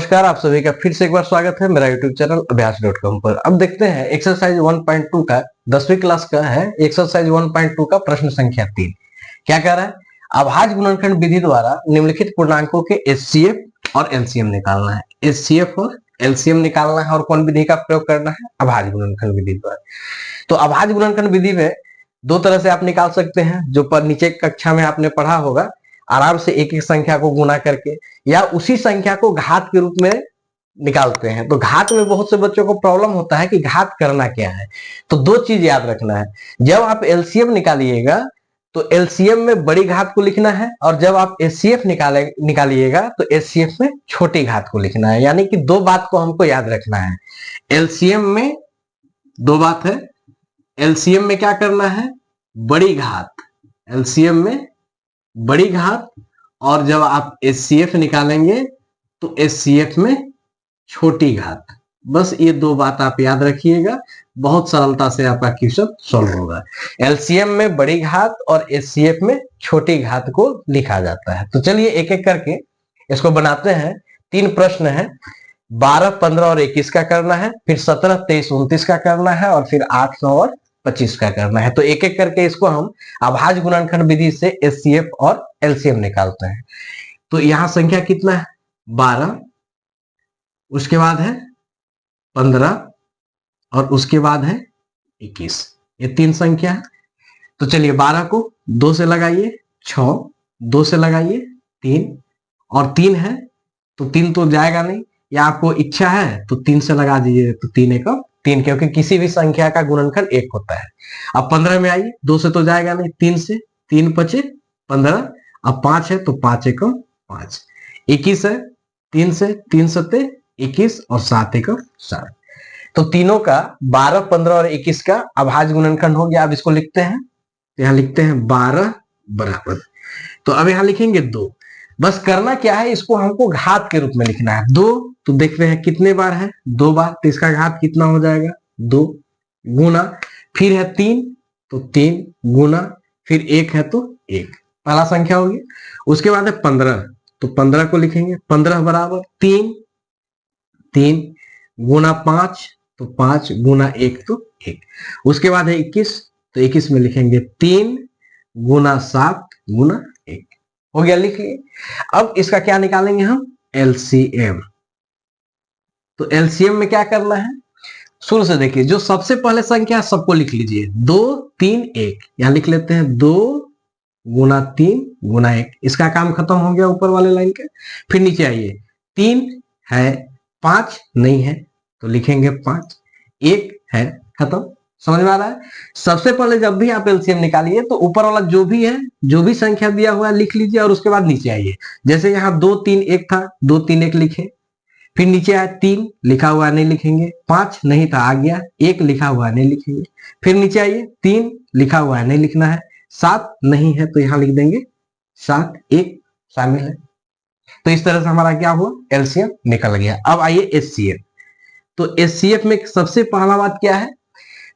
नमस्कार, आप सभी का फिर से एक बार स्वागत है मेरा यूट्यूब चैनल अभ्यास.com पर। अब देखते हैं एक्सरसाइज 1.2 का 10वीं क्लास का है एक्सरसाइज 1.2 का प्रश्न संख्या 3। क्या कह रहा है? अभाज्य गुणनखंड विधि द्वारा निम्नलिखित पूर्णांकों के एचसीएफ और एलसीएम निकालना है। एचसीएफ और एलसीएम निकालना है और कौन विधि का प्रयोग करना है? अभाज्य गुणनखंड विधि द्वारा। तो अभाज्य गुणनखंड विधि में दो तरह से आप निकाल सकते हैं, जो पर नीचे कक्षा में आपने पढ़ा होगा, आराम से एक एक संख्या को गुना करके या उसी संख्या को घात के रूप में निकालते हैं। तो घात में बहुत से बच्चों को प्रॉब्लम होता है कि घात करना क्या है। तो दो चीज याद रखना है, जब आप एलसीएम निकालिएगा तो एलसीएम में बड़ी घात को लिखना है, और जब आप एचसीएफ निकालिएगा तो एचसीएफ में छोटी घात को लिखना है। यानी कि दो बात को हमको याद रखना है। एलसीएम में दो बात है, एलसीएम में क्या करना है? बड़ी घात, एलसीएम में बड़ी घात, और जब आप एचसीएफ निकालेंगे तो एचसीएफ में छोटी घात। बस ये दो बात आप याद रखिएगा, बहुत सरलता से आपका क्वेश्चन सॉल्व होगा। एलसीएम में बड़ी घात और एचसीएफ में छोटी घात को लिखा जाता है। तो चलिए एक एक करके इसको बनाते हैं। 3 प्रश्न है, 12, 15 और 21 का करना है, फिर 17, 23, 29 का करना है, और फिर 8, 9 और 25 का करना है। तो एक एक करके इसको हम अभाज्य गुणनखंड विधि से एचसीएफ और एलसीएम निकालते हैं। तो यहां संख्या कितना है? 12, उसके बाद है 15 और उसके बाद है 21। ये 3 संख्या है। तो चलिए 12 को 2 से लगाइए, 6, 2 से लगाइए 3, और 3 है तो 3 तो जाएगा नहीं, या आपको इच्छा है तो 3 से लगा दीजिए। तो 3 एकम 3, क्योंकि किसी भी संख्या का गुणनखंड 1 होता है। अब 15 में आइए, 2 से तो जाएगा नहीं, 3 से, 3 5 15, अब 5 है तो 5 एकम 5। 21 है, 3 से, 3 7 21 और 7 एकम 7। तो तीनों का 12, 15 और 21 का अभाज्य गुणनखंड हो गया। अब इसको लिखते हैं, तो यहाँ लिखते हैं 12 बराबर, तो अब यहाँ लिखेंगे 2। बस करना क्या है, इसको हमको घात के रूप में लिखना है। 2 तो देख रहे हैं कितने बार है? 2 बार, तो इसका घात कितना हो जाएगा? 2 गुना, फिर है 3 तो 3 गुना, फिर 1 है तो 1, पहला संख्या हो गया। उसके बाद है 15, तो 15 को लिखेंगे 15 बराबर 3, 3 गुना 5 तो 5 गुना 1 तो 1। उसके बाद है 21, तो 21 में लिखेंगे 3 गुना 7 गुना 1। हो गया, लिख लिए। अब इसका क्या निकालेंगे हम? एलसीएम। तो एलसीएम में क्या करना है? शुरू से देखिए, जो सबसे पहले संख्या सबको लिख लीजिए, 2 3 1, यहां लिख लेते हैं 2 गुना 3 गुना 1। इसका काम खत्म हो गया ऊपर वाले लाइन के। फिर नीचे आइए, 3 है, 5 नहीं है तो लिखेंगे 5, 1 है, खत्म। समझ में आ रहा है? सबसे पहले जब भी आप एलसीएम निकालिए तो ऊपर वाला जो भी है, जो भी संख्या दिया हुआ है लिख लीजिए, और उसके बाद नीचे आइए। जैसे यहाँ 2 3 1 था, 2 3 1 लिखे, फिर नीचे आया 3 लिखा हुआ नहीं लिखेंगे, 5 नहीं था आ गया, 1 लिखा हुआ नहीं लिखेंगे, फिर नीचे आइए 3 लिखा हुआ नहीं लिखना है, 7 नहीं है तो यहाँ लिख देंगे 7, 1 शामिल है। तो इस तरह से हमारा क्या हुआ? एलसीएम निकल गया। अब आइए एचसीएफ। तो एचसीएफ में सबसे पहला बात क्या है?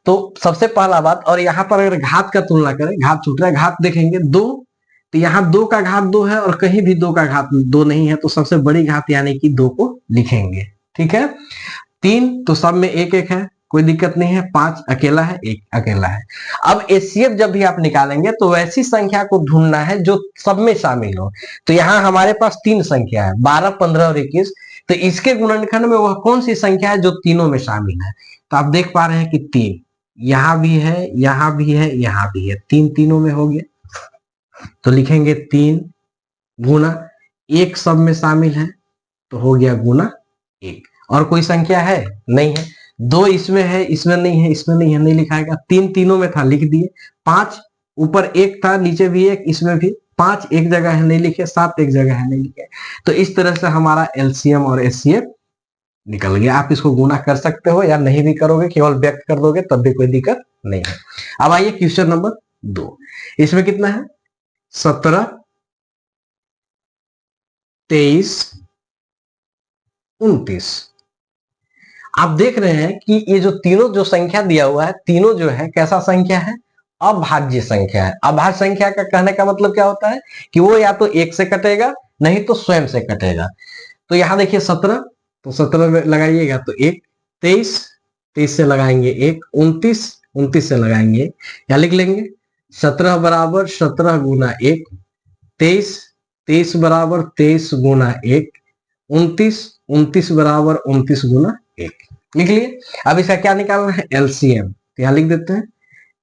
तो सबसे पहला बात, और यहाँ पर अगर घात का तुलना करें, घात छूट रहा है, घात देखेंगे 2, तो यहाँ 2 का घात 2 है और कहीं भी 2 का घात 2 नहीं है, तो सबसे बड़ी घात यानी कि 2 को लिखेंगे। ठीक है। 3 तो सब में 1 1 है, कोई दिक्कत नहीं है। 5 अकेला है, 1 अकेला है। अब एचसीएफ जब भी आप निकालेंगे तो वैसी संख्या को ढूंढना है जो सब में शामिल हो। तो यहाँ हमारे पास 3 संख्या है, 12, 15 और 21। तो इसके गुणनखंड में वह कौन सी संख्या है जो तीनों में शामिल है? तो आप देख पा रहे हैं कि 3 यहां भी है, यहां भी है, यहां भी है, 3 तीनों में हो गया। तो लिखेंगे 3 गुना 1 सब में शामिल है तो हो गया गुना 1। और कोई संख्या है? नहीं है। 2 इसमें है, इसमें नहीं है, इसमें नहीं है, नहीं लिखाएगा। 3 तीनों में था, लिख दिए। 5 ऊपर 1 था, नीचे भी 1, इसमें भी 5 एक जगह है, नहीं लिखे। 7 एक जगह है, नहीं लिखे। तो इस तरह से हमारा एलसीएम और एचसीएफ निकल गया। आप इसको गुना कर सकते हो या नहीं भी करोगे, केवल व्यक्त कर दोगे तब भी कोई दिक्कत नहीं है। अब आइए क्वेश्चन नंबर 2। इसमें कितना है? 17, 23, 29। आप देख रहे हैं कि ये जो तीनों जो संख्या दिया हुआ है, तीनों जो है कैसा संख्या है? अभाज्य संख्या है। अभाज्य संख्या का कहने का मतलब क्या होता है कि वो या तो 1 से कटेगा, नहीं तो स्वयं से कटेगा। तो यहां देखिए 17 तो 17 में लगाइएगा तो 1, 23, 23 से लगाएंगे 1, 29, 29 से लगाएंगे, क्या लिख लेंगे 17 बराबर 17 गुना 1, 23, 23 बराबर 23 गुना 1, 29, 29 बराबर 29 गुना 1, लिख लिए। अब इसका क्या निकालना है, एलसीएम, तो यहाँ लिख देते हैं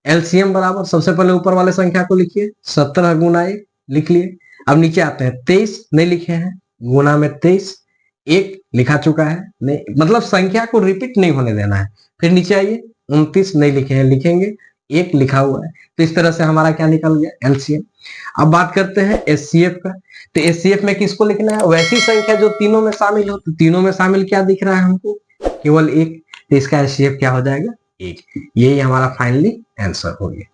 एलसीएम बराबर, सबसे पहले ऊपर वाले संख्या को लिखिए 17 गुना 1, लिख लिए। अब नीचे आते हैं 23 नहीं लिखे हैं, गुना में 23, 1 लिखा चुका है नहीं, मतलब संख्या को रिपीट नहीं होने देना है। फिर नीचे आइए 29 नहीं लिखे हैं, लिखेंगे 1 लिखा हुआ है। तो इस तरह से हमारा क्या निकल गया, एलसीएम। अब बात करते हैं एचसीएफ का। तो एचसीएफ में किसको लिखना है, वैसी संख्या जो तीनों में शामिल हो। तो तीनों में शामिल क्या दिख रहा है हमको, केवल 1, तो इसका एचसीएफ क्या हो जाएगा 1। यही हमारा फाइनली आंसर हो गया।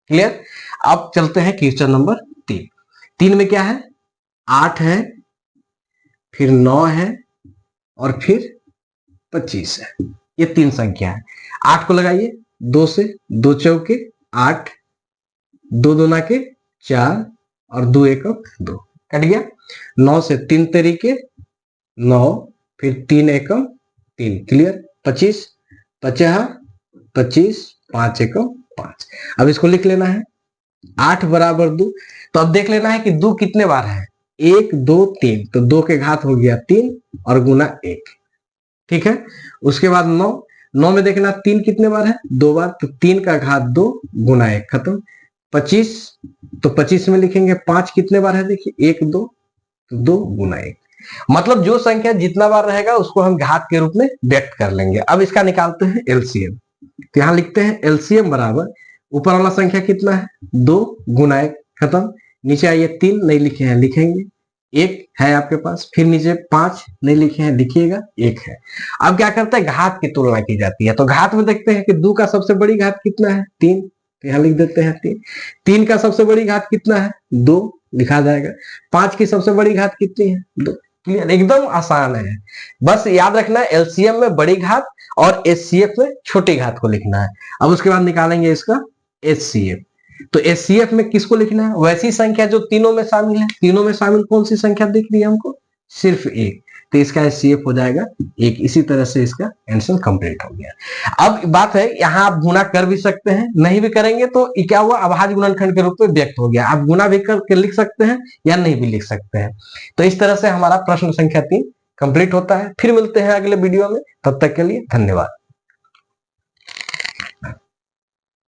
क्लियर। अब चलते हैं क्वेश्चन नंबर 3। 3 में क्या है, 8 है, फिर 9 है और फिर 25 है। ये 3 संख्या है। 8 को लगाइए 2 से, 2 चौके 8, 2 दूना के 4 और 2 एकम 2, कट गया। 9 से 3 तरीके 9, फिर 3 एकम 3, क्लियर। 25, 50, 25, 5 एकम 5। अब इसको लिख लेना है 8 बराबर 2। तो अब देख लेना है कि 2 कितने बार है, 1, 2, 3, तो 2 के घात हो गया 3 और गुना 1, ठीक है। उसके बाद 9, 9 में देखना 3 कितने बार है, 2 बार, तो 3 का घात 2 गुना 1, खत्म। 25, तो 25 में लिखेंगे 5 कितने बार है, देखिए 1, 2, तो 2 गुना 1। मतलब जो संख्या जितना बार रहेगा उसको हम घात के रूप में व्यक्त कर लेंगे। अब इसका निकालते हैं एलसीएम। तो यहां लिखते हैं एलसीएम बराबर, ऊपर वाला संख्या कितना है 2 गुना 1, खत्म। नीचे आइए 3 नहीं लिखे हैं, लिखेंगे 1 है आपके पास, फिर नीचे 5 नहीं लिखे हैं, लिखिएगा 1 है। अब क्या करते हैं, घात की तुलना की जाती है। तो घात में देखते हैं कि 2 का सबसे बड़ी घात कितना है 3, तो यहां लिख देते हैं 3। 3 का सबसे बड़ी घात कितना है 2, लिखा जाएगा। 5 की सबसे बड़ी घात कितनी है 2, क्लियर। एकदम आसान है, बस याद रखना है एलसीएम में बड़ी घात और एचसीएफ में छोटी घात को लिखना है। अब उसके बाद निकालेंगे इसका एचसीएफ। तो एचसीएफ में किसको लिखना है, वैसी संख्या जो तीनों में शामिल है। तीनों में शामिल कौन सी संख्या दिख रही है हमको, सिर्फ 1, तो इसका एचसीएफ हो जाएगा 1। इसी तरह से इसका आंसर कंप्लीट हो गया। अब बात है, यहाँ आप गुना कर भी सकते हैं, नहीं भी करेंगे तो क्या हुआ, अभाज्य गुणनखंड के रूप में व्यक्त हो गया। आप गुना भी करके लिख सकते हैं या नहीं भी लिख सकते हैं। तो इस तरह से हमारा प्रश्न संख्या 3 कंप्लीट होता है। फिर मिलते हैं अगले वीडियो में, तब तक के लिए धन्यवाद।